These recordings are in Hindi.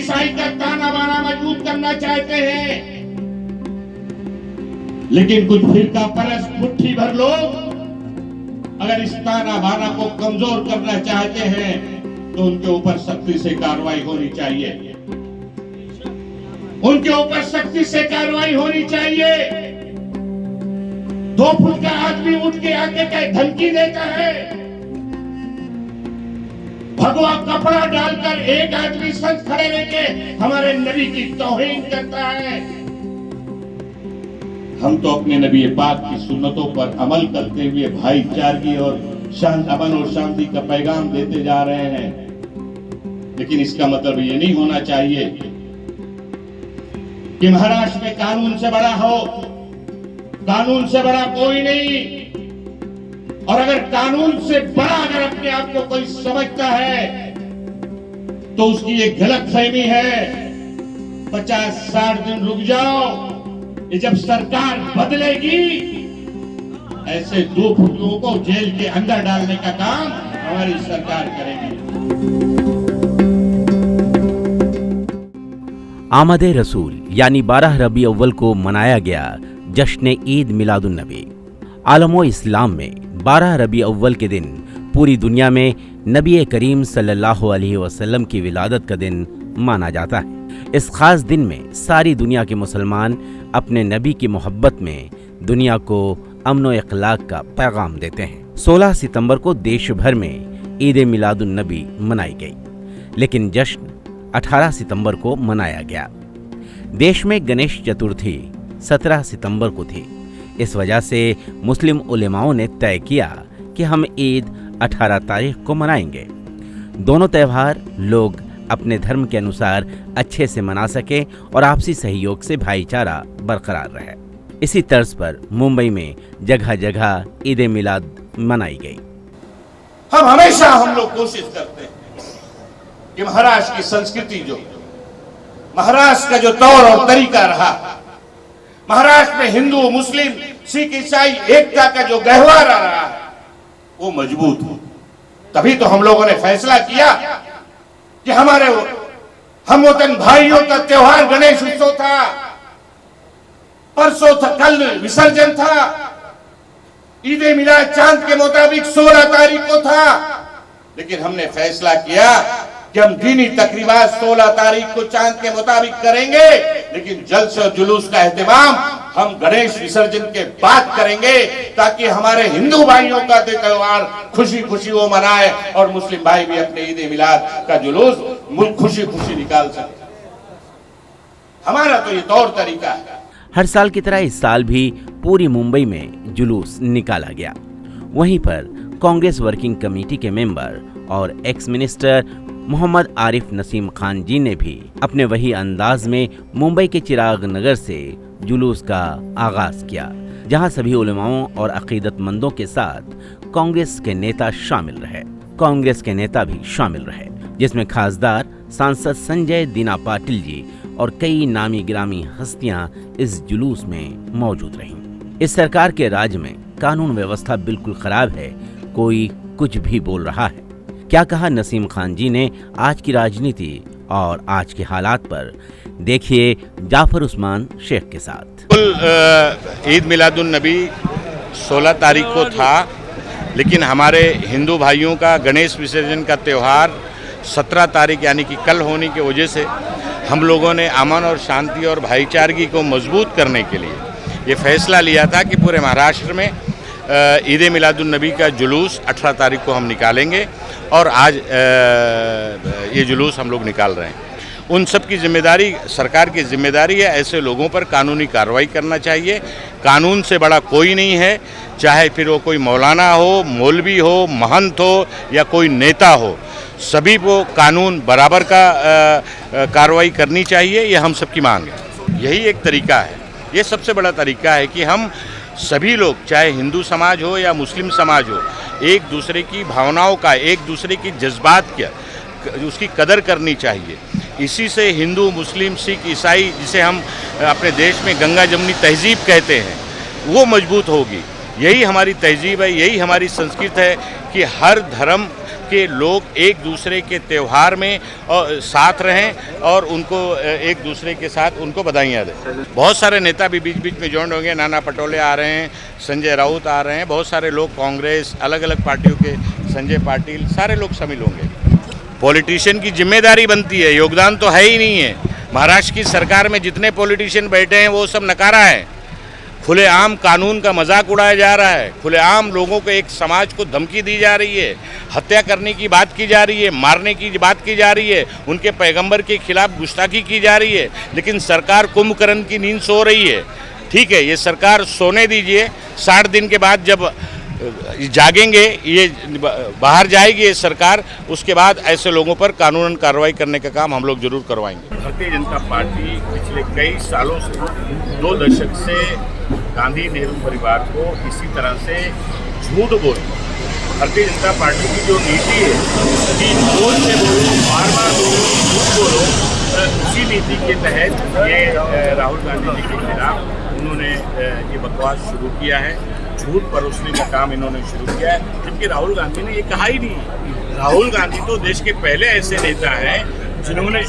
ईसाई का ताना बाना मजबूत करना चाहते हैं, लेकिन कुछ फिरका परस्त मुट्ठी भर लोग अगर इस ताना बाना को कमजोर करना चाहते हैं तो उनके ऊपर सख्ती से कार्रवाई होनी चाहिए, उनके ऊपर सख्ती से कार्रवाई होनी चाहिए। 2 फुट का आदमी उठ के आके क्या धमकी देता है, भगवा कपड़ा डालकर एक आदमी सच खड़े लेके हमारे नबी की तौहीन करता है। हम तो अपने नबी पाक की सुन्नतों पर अमल करते हुए भाईचारगी और अमन और शांति का पैगाम देते जा रहे हैं, लेकिन इसका मतलब ये नहीं होना चाहिए कि महाराष्ट्र में कानून से बड़ा हो। कानून से बड़ा कोई नहीं, और अगर कानून से बड़ा अगर अपने आप को कोई समझता है तो उसकी ये गलत फहमी है। 50-60 दिन रुक जाओ, ये जब सरकार बदलेगी ऐसे 2 फुटों को जेल के अंदर डालने का काम हमारी सरकार करेगी। आमदे रसूल यानी 12 रबी अव्वल को मनाया गया जश्न ईद मिलादुन नबी। आलमो इस्लाम में 12 रबी अव्वल के दिन पूरी दुनिया में नबी करीम सल्लल्लाहु अलैहि वसल्लम की विलादत का दिन माना जाता है। इस खास दिन में सारी दुनिया के मुसलमान अपने नबी की मोहब्बत में दुनिया को अमन व इखलाक का पैगाम देते हैं। 16 सितंबर को देश भर में ईद मिलादुन नबी मनाई गई, लेकिन जश्न 18 सितंबर को मनाया गया। देश में गणेश चतुर्थी 17 सितंबर को थी। इस वजह से मुस्लिम उलेमाओं ने तय किया कि हम ईद 18 तारीख को मनाएंगे। दोनों त्यौहार लोग अपने धर्म के अनुसार अच्छे से मना सके और आपसी सहयोग से भाईचारा बरकरार रहे। इसी तर्ज पर मुंबई में जगह जगह ईद मिलाद मनाई गई। हम लोग कोशिश करते हैं कि महाराष्ट्र की संस्कृति जो महाराष्ट्र का जो तौर और तरीका रहा, महाराष्ट्र में हिंदू मुस्लिम सिख ईसाई एकता का जो गहवार आ रहा है वो मजबूत हो। तभी तो हम लोगों ने फैसला किया कि हमारे हमवतन भाइयों का त्योहार गणेश उत्सव था, परसों था, कल विसर्जन था, ईद मिलाद चांद के मुताबिक 16 तारीख को था, लेकिन हमने फैसला किया कि हम दीनी तकरीबात 16 तारीख को चांद के मुताबिक करेंगे, लेकिन जलसे और जुलूस का एहतमाम हम गणेश विसर्जन के बाद करेंगे, ताकि हमारे हिंदू भाइयों का त्योहार खुशी खुशी वो मनाए और मुस्लिम भाई भी अपने ईद मिलाद का जुलूस खुशी खुशी निकाल सके। हमारा तो ये तौर तरीका है। हर साल की तरह इस साल भी पूरी मुंबई में जुलूस निकाला गया। वहीं पर कांग्रेस वर्किंग कमेटी के मेंबर और एक्स मिनिस्टर मोहम्मद आरिफ नसीम खान जी ने भी अपने वही अंदाज में मुंबई के चिराग नगर से जुलूस का आगाज किया, जहां सभी उलेमाओं और अकीदतमंदों के साथ कांग्रेस के नेता शामिल रहे। कांग्रेस के नेता भी शामिल रहे, जिसमें खासदार सांसद संजय दीना पाटिल जी और कई नामी गिरामी हस्तियां इस जुलूस में मौजूद रहीं। इस सरकार के राज में कानून व्यवस्था बिल्कुल खराब है, कोई कुछ भी बोल रहा है। क्या कहा नसीम खान जी ने आज की राजनीति और आज के हालात पर, देखिए जाफर उस्मान शेख के साथ। ईद मिलादुन नबी 16 तारीख को था, लेकिन हमारे हिंदू भाइयों का गणेश विसर्जन का त्यौहार 17 तारीख यानी कि कल होने की वजह से हम लोगों ने अमन और शांति और भाईचारगी को मजबूत करने के लिए ये फैसला लिया था कि पूरे महाराष्ट्र में ईद मिलादुन नबी का जुलूस 18 तारीख को हम निकालेंगे, और आज ये जुलूस हम लोग निकाल रहे हैं। उन सब की जिम्मेदारी, सरकार की जिम्मेदारी है ऐसे लोगों पर कानूनी कार्रवाई करना चाहिए। कानून से बड़ा कोई नहीं है, चाहे फिर वो कोई मौलाना हो, मौलवी हो, महंत हो या कोई नेता हो, सभी को कानून बराबर का कार्रवाई करनी चाहिए। ये हम सबकी मांग है। यही एक तरीका है, ये सबसे बड़ा तरीका है कि हम सभी लोग, चाहे हिंदू समाज हो या मुस्लिम समाज हो, एक दूसरे की भावनाओं का, एक दूसरे की जज्बात की उसकी कदर करनी चाहिए। इसी से हिंदू मुस्लिम सिख ईसाई, जिसे हम अपने देश में गंगा जमुनी तहजीब कहते हैं, वो मजबूत होगी। यही हमारी तहजीब है, यही हमारी संस्कृति है कि हर धर्म कि लोग एक दूसरे के त्यौहार में साथ रहें और उनको एक दूसरे के साथ उनको बधाइयाँ दें। बहुत सारे नेता भी बीच बीच में ज्वाइन होंगे, नाना पटोले आ रहे हैं, संजय राउत आ रहे हैं, बहुत सारे लोग कांग्रेस, अलग अलग पार्टियों के, संजय पाटिल, सारे लोग शामिल होंगे। पॉलिटिशियन की जिम्मेदारी बनती है, योगदान तो है ही नहीं है। महाराष्ट्र की सरकार में जितने पॉलिटिशियन बैठे हैं वो सब नकारा है। खुलेआम कानून का मजाक उड़ाया जा रहा है, खुलेआम लोगों को, एक समाज को धमकी दी जा रही है, हत्या करने की बात की जा रही है, मारने की बात की जा रही है, उनके पैगंबर के खिलाफ गुस्ताखी की जा रही है। लेकिन सरकार कुंभकर्ण की नींद सो रही है। ठीक है, ये सरकार सोने दीजिए, 60 दिन के बाद जब जागेंगे, ये बाहर जाएगी ये सरकार, उसके बाद ऐसे लोगों पर कानूनन कार्रवाई करने का काम हम लोग जरूर करवाएंगे। भारतीय जनता पार्टी पिछले कई सालों से, 2 दशक से गांधी नेहरू परिवार को इसी तरह से झूठ बोल, भारतीय जनता पार्टी की जो नीति है कि जोर से बोलो, बार बार बोलो, झूठ बोलो, उसी नीति के तहत ये राहुल गांधी जी के खिलाफ उन्होंने ये बकवास शुरू किया है, झूठ परोसने का काम इन्होंने शुरू किया है। जबकि राहुल गांधी ने ये कहा ही नहीं। राहुल गांधी तो देश के पहले ऐसे नेता हैं जिन्होंने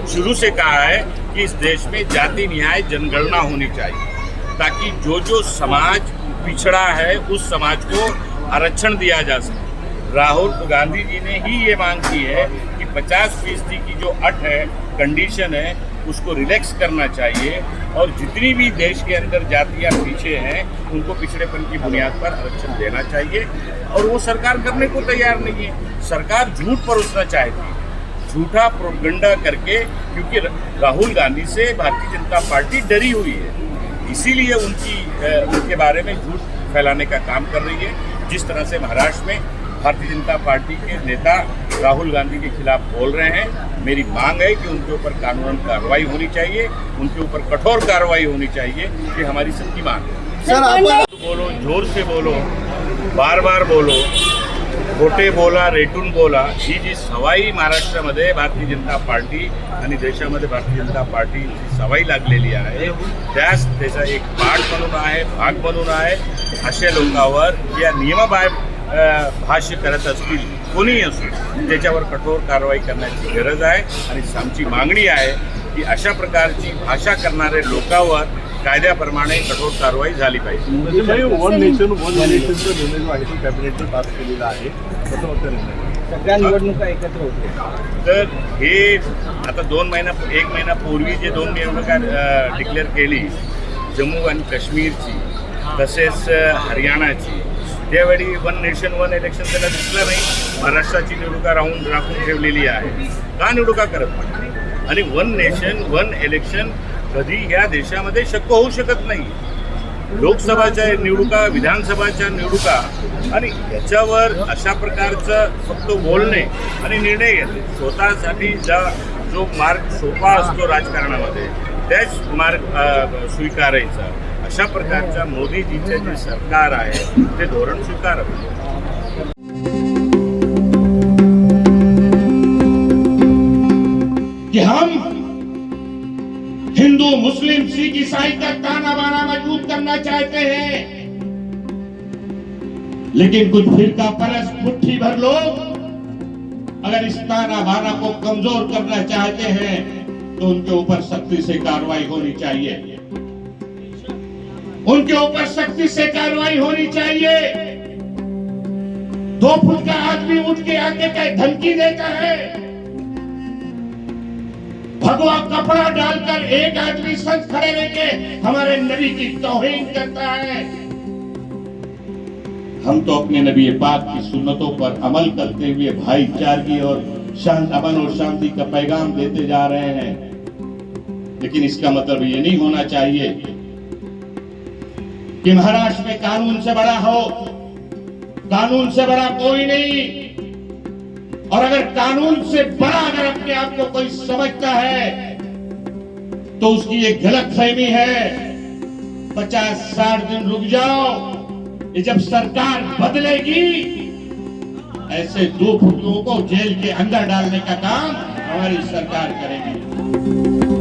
शुरू से कहा है कि इस देश में जाति न्याय जनगणना होनी चाहिए, ताकि जो जो समाज पिछड़ा है उस समाज को आरक्षण दिया जा सके। राहुल गांधी जी ने ही ये मांग की है कि 50% की जो अट है, कंडीशन है, उसको रिलैक्स करना चाहिए और जितनी भी देश के अंदर जातियां पीछे हैं उनको पिछड़ेपन की बुनियाद पर आरक्षण देना चाहिए। और वो सरकार करने को तैयार नहीं है। सरकार झूठ परोसना चाहती है, झूठा प्रोपगंडा करके, क्योंकि राहुल गांधी से भारतीय जनता पार्टी डरी हुई है, इसीलिए उनके बारे में झूठ फैलाने का काम कर रही है। जिस तरह से महाराष्ट्र में भारतीय जनता पार्टी के नेता राहुल गांधी के खिलाफ बोल रहे हैं, मेरी मांग है कि उनके ऊपर कानूनन कार्रवाई होनी चाहिए, उनके ऊपर कठोर कार्रवाई होनी चाहिए, कि हमारी सबकी मांग है। सर आप बोलो, जोर से बोलो, बार बार बोलो, खोटे बोला, रेटून बोला, ही जी सवय महाराष्ट्रामध्ये भारतीय जनता पार्टी आणि देशामध्ये भारतीय जनता पार्टीची सवय लागलेली आहे, त्याचा एक पाठ म्हणून आहे, भाग म्हणून आहे, अशा लोकांवर या नियमबाह्य भाष्य करत असतील कोणीही असो, त्याच्यावर कठोर कारवाई करण्याची गरज आहे। आणि आमची मागणी आहे की अशा प्रकारची भाषा करणारे लोकांवर कायद्याप्रमाणे कठोर कारवाई झाली पाहिजे। म्हणजे वन नेशन वन इलेक्शनचा निर्णय जो आहे तो कॅबिनेटने पास केलेला आहे, कसं वाटतं निर्णय? सगळ्या निवडणुका एकत्र होते तर हे आता 1 महिन्यापूर्वी जे 2 निवडणुका डिक्लेअर केली, जम्मू आणि काश्मीरची तसेच हरियाणाची, त्यावेळी वन नेशन वन इलेक्शन त्याला दिसलं नाही। महाराष्ट्राची निवडणुका राखून ठेवलेली आहे, का निवडणुका करत नाही? आणि वन नेशन वन इलेक्शन कधी या देशामध्ये शक्य होऊ शकत नाही। लोकसभाच्या निवडणुका, विधानसभाच्या निवडणुका, आणि याच्यावर अशा प्रकारचं फक्त बोलणे आणि निर्णय घेणे, स्वतःसाठी जो मार्ग सोपा असतो राजकारणामध्ये त्याच मार्ग स्वीकारायचा, अशा प्रकारच्या मोदीजीचे जे सरकार आहे ते धोरण स्वीकारावे। कि हम हिंदू मुस्लिम सिख ईसाई का ताना बाना मजबूत करना चाहते हैं, लेकिन कुछ फिरका परस्त मुट्ठी भर लोग अगर इस ताना बाना को कमजोर करना चाहते हैं तो उनके ऊपर सख्ती से कार्रवाई होनी चाहिए, उनके ऊपर सख्ती से कार्रवाई होनी चाहिए। 2 फुट का आदमी उठ के आके का धमकी देता है, भगवा कपड़ा डालकर एक आदमी सच खड़े रहके हमारे नबी की तौहीन करता है। हम तो अपने नबी पाक की सुन्नतों पर अमल करते हुए भाईचारगी और अमन और शांति का पैगाम देते जा रहे हैं, लेकिन इसका मतलब ये नहीं होना चाहिए कि महाराष्ट्र में कानून से बड़ा हो, कानून से बड़ा कोई नहीं। और अगर कानून से बड़ा अगर अपने आप को कोई समझता है तो उसकी एक गलतफहमी है। 50-60 दिन रुक जाओ, ये जब सरकार बदलेगी ऐसे 2 फुटियों को जेल के अंदर डालने का काम हमारी सरकार करेगी।